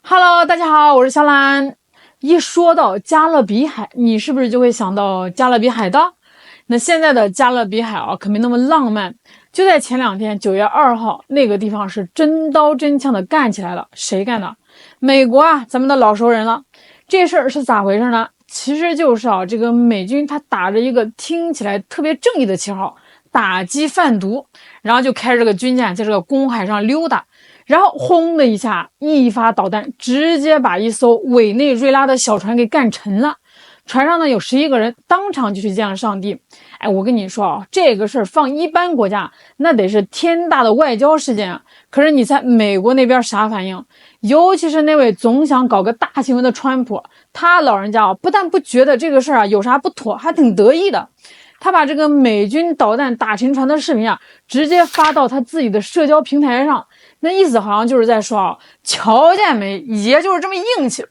Hello，大家好，我是小兰。一说到加勒比海，你是不是就会想到加勒比海盗？那现在的加勒比海可没那么浪漫。就在前2天，9月2号，那个地方是真刀真枪的干起来了。谁干的？美国啊，咱们的老熟人了。这事儿是咋回事呢？其实就是这个美军他打着一个听起来特别正义的旗号，打击贩毒，然后就开着这个军舰在这个公海上溜达。然后轰的一下，一发导弹直接把一艘委内瑞拉的小船给干沉了。船上呢有11个人，当场就去见了上帝。我跟你说这个事儿放一般国家那得是天大的外交事件啊。可是你猜美国那边啥反应？尤其是那位总想搞个大新闻的川普，他老人家不但不觉得这个事儿有啥不妥，还挺得意的。他把这个美军导弹打沉船的视频直接发到他自己的社交平台上。那意思好像就是在说瞧见没，爷就是这么硬气，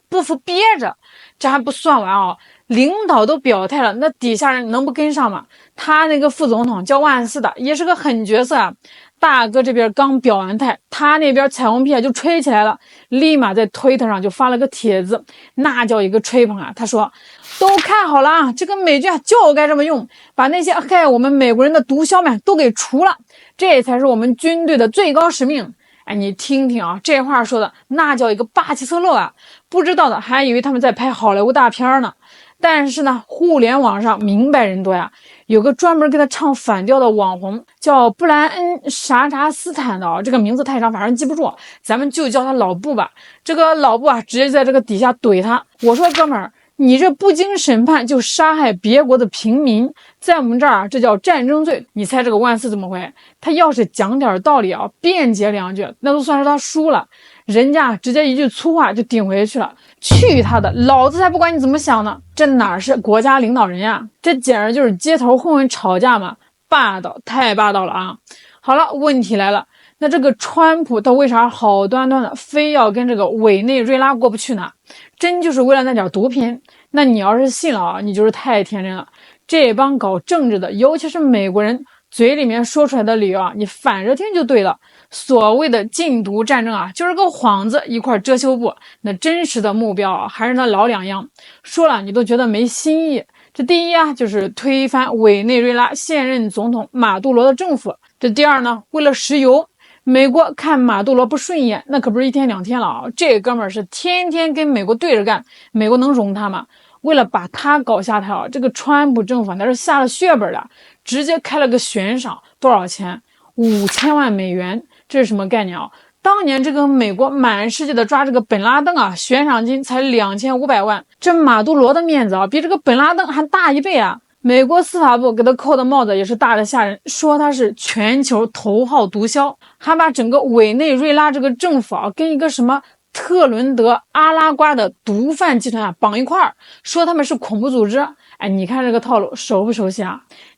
不服憋着。这还不算完领导都表态了，那底下人能不跟上吗？他那个副总统叫万斯的，也是个狠角色啊。大哥这边刚表完态，他那边彩虹屁就吹起来了，立马在推特上就发了个帖子，那叫一个吹捧啊。他说都看好了啊，这个美军就该这么用，把那些害我们美国人的毒枭们都给除了，这才是我们军队的最高使命。你听听这话说的那叫一个霸气侧漏啊！不知道的还以为他们在拍好莱坞大片呢。但是呢，互联网上明白人多呀，有个专门给他唱反调的网红叫布莱恩·啥啥斯坦的这个名字太长，反正记不住，咱们就叫他老布吧。这个老布直接在这个底下怼他，我说哥们儿，你这不经审判就杀害别国的平民，在我们这儿这叫战争罪。你猜这个万斯怎么回？他要是讲点道理辩解2句，那都算是他输了。人家直接一句粗话就顶回去了，去他的，老子才不管你怎么想呢！这哪是国家领导人呀，这简直就是街头混混吵架嘛，霸道，太霸道了啊！好了，问题来了，那这个川普他为啥好端端的非要跟这个委内瑞拉过不去呢？真就是为了那点毒品？那你要是信了你就是太天真了。这帮搞政治的，尤其是美国人嘴里面说出来的理由你反着听就对了。所谓的禁毒战争就是个幌子，一块遮羞布。那真实的目标还是那老2样，说了你都觉得没新意。这第一就是推翻委内瑞拉现任总统马杜罗的政府。这第二呢，为了石油，美国看马杜罗不顺眼，那可不是1天2天了这哥们儿是天天跟美国对着干，美国能容他吗？为了把他搞下台这个川普政府那是下了血本的，直接开了个悬赏，多少钱？5000万美元。这是什么概念当年这个美国满世界的抓这个本拉登悬赏金才2500万，这马杜罗的面子比这个本拉登还大1倍啊！美国司法部给他扣的帽子也是大的吓人，说他是全球头号毒枭，还把整个委内瑞拉这个政府跟一个什么特伦德阿拉瓜的毒贩集团绑一块儿，说他们是恐怖组织。你看这个套路熟不熟悉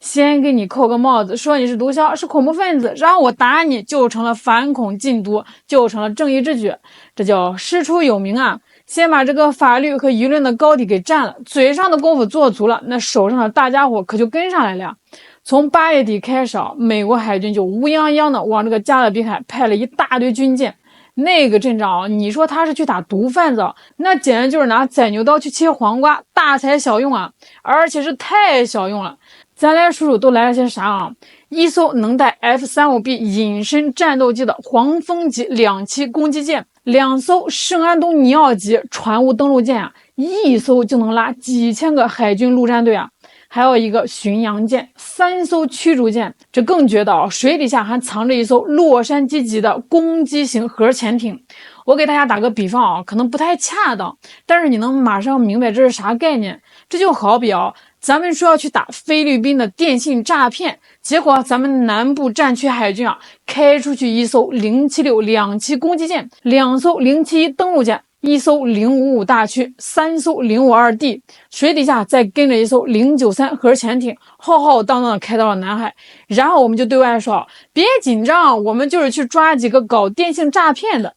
先给你扣个帽子，说你是毒枭，是恐怖分子，然后我打你就成了反恐禁毒，就成了正义之举，这叫师出有名先把这个法律和舆论的高地给占了，嘴上的功夫做足了，那手上的大家伙可就跟上来了。从8月底开始美国海军就乌泱泱的往这个加勒比海派了一大堆军舰。那个阵仗你说他是去打毒贩子那简直就是拿宰牛刀去切黄瓜，大材小用而且是太小用了。咱来数数都来了些啥一艘能带 F-35B 隐身战斗机的黄蜂级2栖攻击舰，2艘圣安东尼奥级船坞登陆舰一艘就能拉几千个海军陆战队还有一个巡洋舰，3艘驱逐舰，这更绝的水底下还藏着一艘洛杉矶级的攻击型核潜艇。我给大家打个比方可能不太恰当，但是你能马上明白这是啥概念。这就好比咱们说要去打菲律宾的电信诈骗，结果咱们南部战区海军开出去一艘076 2栖攻击舰，2艘071登陆舰，1艘055大驱，3艘052D，水底下再跟着一艘093核潜艇，浩浩荡荡的开到了南海。然后我们就对外说别紧张，我们就是去抓几个搞电信诈骗的，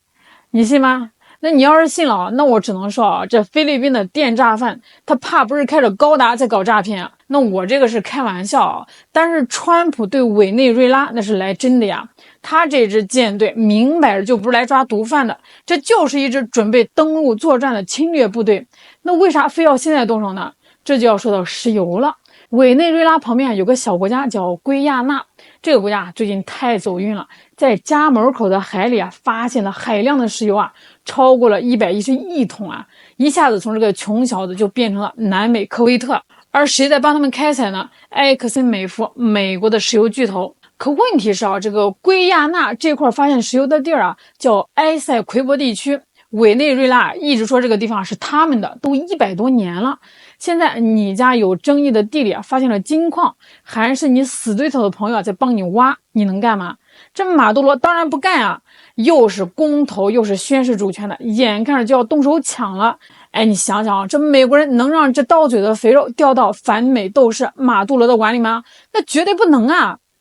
你信吗？那你要是信了那我只能说这菲律宾的电诈犯他怕不是开着高达在搞诈骗那我这个是开玩笑啊，但是川普对委内瑞拉那是来真的呀。他这支舰队明摆着就不是来抓毒贩的，这就是一支准备登陆作战的侵略部队。那为啥非要现在动手呢？这就要说到石油了。委内瑞拉旁边有个小国家叫圭亚那，这个国家最近太走运了，在家门口的海里发现了海量的石油超过了110亿桶一下子从这个穷小子就变成了南美科威特。而谁在帮他们开采呢？埃克森美孚，美国的石油巨头。可问题是这个圭亚那这块发现石油的地儿叫埃塞奎博地区，委内瑞拉一直说这个地方是他们的，都100多年了。现在你家有争议的地里发现了金矿，还是你死对头的朋友在帮你挖，你能干嘛？这马杜罗当然不干又是公投又是宣示主权的，眼看着就要动手抢了。你想想这美国人能让这刀嘴的肥肉掉到反美斗士马杜罗的碗里吗？那绝对不能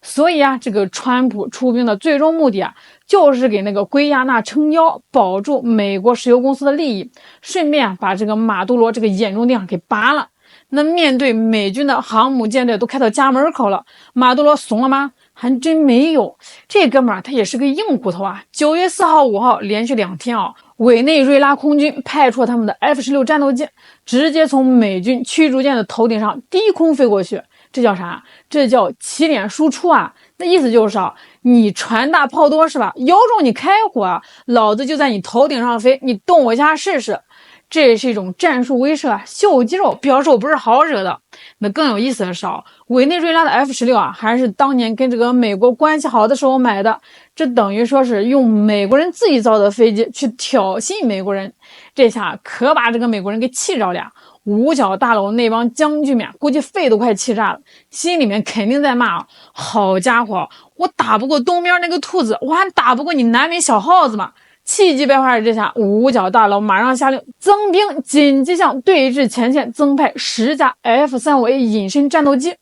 所以这个川普出兵的最终目的就是给那个圭亚那撑腰，保住美国石油公司的利益，顺便把这个马杜罗这个眼中钉给拔了。那面对美军的航母舰队都开到家门口了，马杜罗怂了吗？还真没有。这哥们他也是个硬骨头9月4号、5号连续2天委内瑞拉空军派出了他们的 F-16战斗机，直接从美军驱逐舰的头顶上低空飞过去。这叫啥？这叫起点输出那意思就是你船大炮多是吧？有种你开火老子就在你头顶上飞，你动我一下试试。这是一种战术威慑秀肌肉，表示我不是好惹的。那更有意思的是委内瑞拉的 F-16还是当年跟这个美国关系好的时候买的，这等于说是用美国人自己造的飞机去挑衅美国人，这下可把这个美国人给气着了。五角大楼那帮将军们估计肺都快气炸了，心里面肯定在骂好家伙，我打不过东边那个兔子，我还打不过你南美小耗子吗？气急败坏之下，五角大楼马上下令增兵，紧急向对峙前线增派10架 F-35A 隐身战斗机。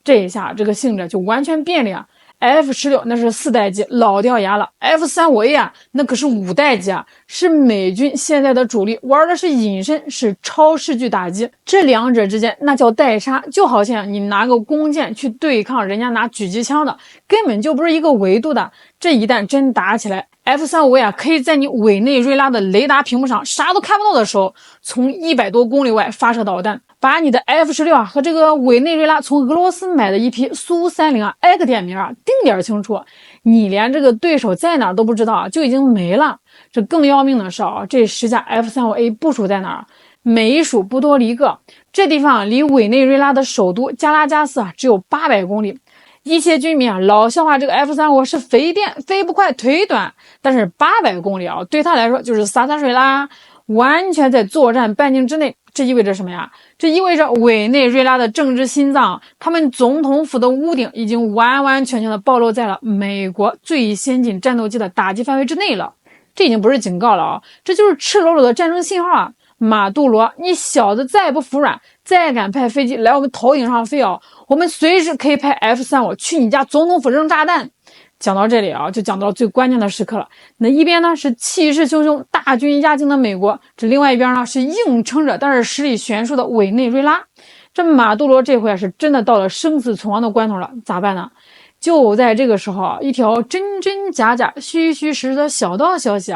这一下这个性质就完全变了F-16那是4代机，老掉牙了。F-35A 那可是5代机是美军现在的主力，玩的是隐身，是超视距打击。这两者之间那叫代杀，就好像你拿个弓箭去对抗人家拿狙击枪的，根本就不是一个维度的。这一旦真打起来，F-35A可以在你委内瑞拉的雷达屏幕上啥都看不到的时候，从100多公里外发射导弹，把你的 F-16和这个委内瑞拉从俄罗斯买的一批苏30挨个点名定点清楚，你连这个对手在哪都不知道就已经没了。这更要命的是这10架 F-35A 部署在哪儿？美属波多黎各，这地方离委内瑞拉的首都加拉加斯只有800公里。一些军民老笑话这个 F-35是肥电，飞不快腿短，但是800公里对他来说就是洒水啦，完全在作战半径之内。这意味着什么呀？这意味着委内瑞拉的政治心脏，他们总统府的屋顶已经完完全全的暴露在了美国最先进战斗机的打击范围之内了。这已经不是警告了这就是赤裸裸的战争信号马杜罗，你小子再不服软，再敢派飞机来我们头顶上飞我们随时可以派 F-35去你家总统府扔炸弹。讲到这里就讲到最关键的时刻了。那一边呢是气势汹汹、大军压境的美国，这另外一边呢是硬撑着但是实力悬殊的委内瑞拉。这马杜罗这回是真的到了生死存亡的关头了，咋办呢？就在这个时候一条真真假假、虚虚实实的小道消息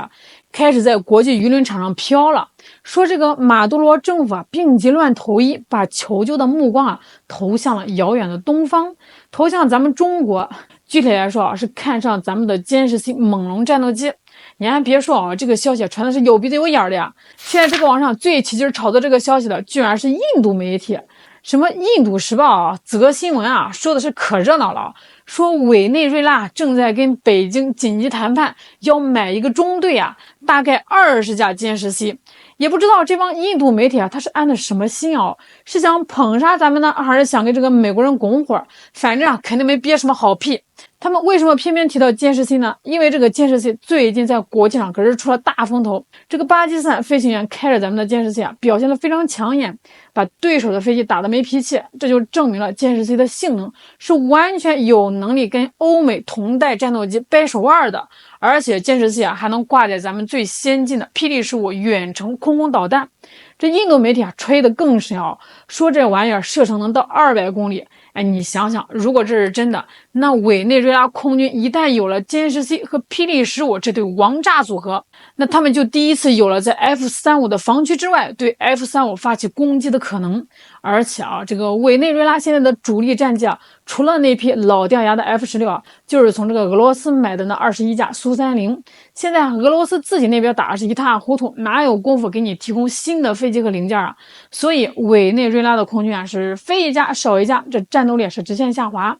开始在国际舆论场上飘了，说这个马杜罗政府病急乱投医，把求救的目光投向了遥远的东方，投向咱们中国。具体来说是看上咱们的歼10C猛龙战斗机。你还别说这个消息传的是有鼻子有眼的呀。现在这个网上最起劲炒作这个消息的，居然是印度媒体。什么印度时报则新闻说的是可热闹了，说委内瑞拉正在跟北京紧急谈判，要买一个中队大概20架歼10C。也不知道这帮印度媒体他是安的什么心是想捧杀咱们呢，还是想给这个美国人拱火？反正肯定没憋什么好屁。他们为什么偏偏提到歼十七呢？因为这个歼十七最近在国际上可是出了大风头。这个巴基斯坦飞行员开着咱们的歼十七啊，表现得非常抢眼，把对手的飞机打得没脾气。这就证明了歼十七的性能是完全有能力跟欧美同代战斗机掰手腕的。而且歼十七啊还能挂载咱们最先进的霹雳15远程空空导弹。这印度媒体啊吹得更深啊，说这玩意儿射程能到200公里。哎，你想想，如果这是真的，那委内瑞拉空军一旦有了歼十七和霹雳15这对王炸组合，那他们就第一次有了在 F-35的防区之外对 F-35发起攻击的可能。而且啊，这个委内瑞拉现在的主力战机啊，除了那批老掉牙的 F-16啊，就是从这个俄罗斯买的那21架苏30。现在俄罗斯自己那边打的是一塌糊涂，哪有功夫给你提供新的飞机和零件啊？所以委内瑞拉的空军啊是飞一架少一架，这战斗力是直线下滑。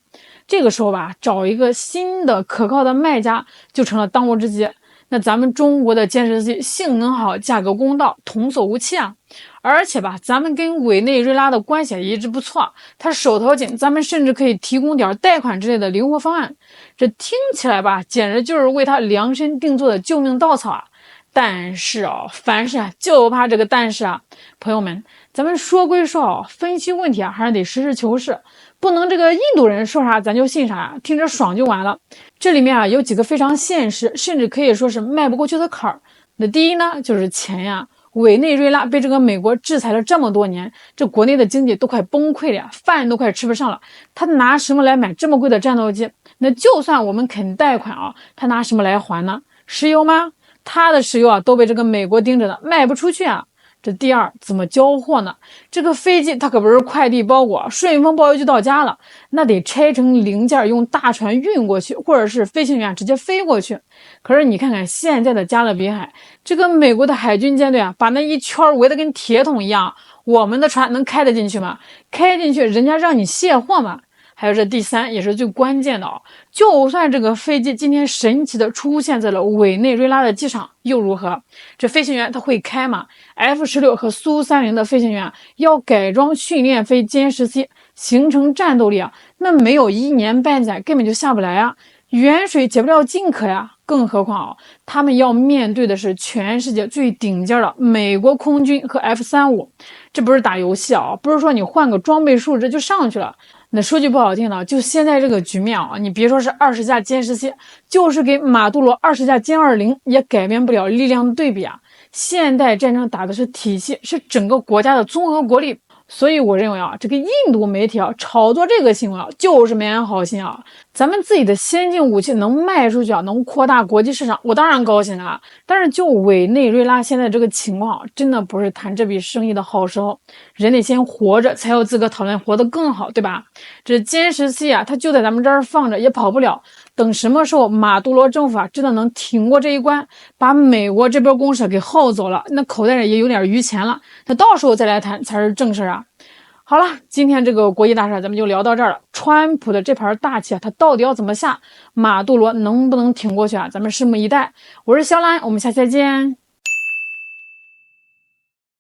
这个时候吧，找一个新的可靠的卖家就成了当务之急。那咱们中国的歼十七性能好，价格公道，童叟无欺啊！而且吧，咱们跟委内瑞拉的关系也一直不错，他手头紧，咱们甚至可以提供点贷款之类的灵活方案。这听起来吧，简直就是为他量身定做的救命稻草啊！但是啊，凡事啊就怕这个但是啊，朋友们，咱们说归说啊，分析问题啊还是得实事求是，不能这个印度人说啥咱就信啥，听着爽就完了。这里面啊有几个非常现实，甚至可以说是迈不过去的坎儿。那第一呢，就是钱呀。委内瑞拉被这个美国制裁了这么多年，这国内的经济都快崩溃了呀，饭都快吃不上了。他拿什么来买这么贵的战斗机？那就算我们肯贷款啊，他拿什么来还呢？石油吗？他的石油啊都被这个美国盯着呢，卖不出去啊。这第二，怎么交货呢？这个飞机它可不是快递包裹，顺丰包邮就到家了，那得拆成零件，用大船运过去，或者是飞行员直接飞过去。可是你看看现在的加勒比海，这个美国的海军舰队啊，把那一圈围得跟铁桶一样，我们的船能开得进去吗？开进去，人家让你卸货吗？还有这第三也是最关键的啊，就算这个飞机今天神奇的出现在了委内瑞拉的机场又如何？这飞行员他会开吗？ F-16和苏30的飞行员要改装训练飞歼十七形成战斗力啊，那没有1年半载根本就下不来啊，远水解不了近渴呀。更何况啊，他们要面对的是全世界最顶尖的美国空军和 F-35，这不是打游戏啊，不是说你换个装备数值就上去了。那说句不好听的，就现在这个局面啊，你别说是20架歼十七，就是给马杜罗20架歼20也改变不了力量的对比啊。现代战争打的是体系，是整个国家的综合国力。所以我认为啊，这个印度媒体啊炒作这个新闻啊，就是没安好心啊。咱们自己的先进武器能卖出去啊，能扩大国际市场，我当然高兴啊。但是就委内瑞拉现在这个情况啊，真的不是谈这笔生意的好时候。人得先活着，才有资格讨论活得更好，对吧？这歼十七啊，它就在咱们这儿放着，也跑不了。等什么时候马杜罗政府啊真的能挺过这一关，把美国这边公社给耗走了，那口袋里也有点余钱了，那到时候再来谈才是正事啊。好了，今天这个国际大事咱们就聊到这儿了。川普的这盘大棋啊，他到底要怎么下？马杜罗能不能挺过去啊？咱们拭目以待。我是肖兰，我们下期再见。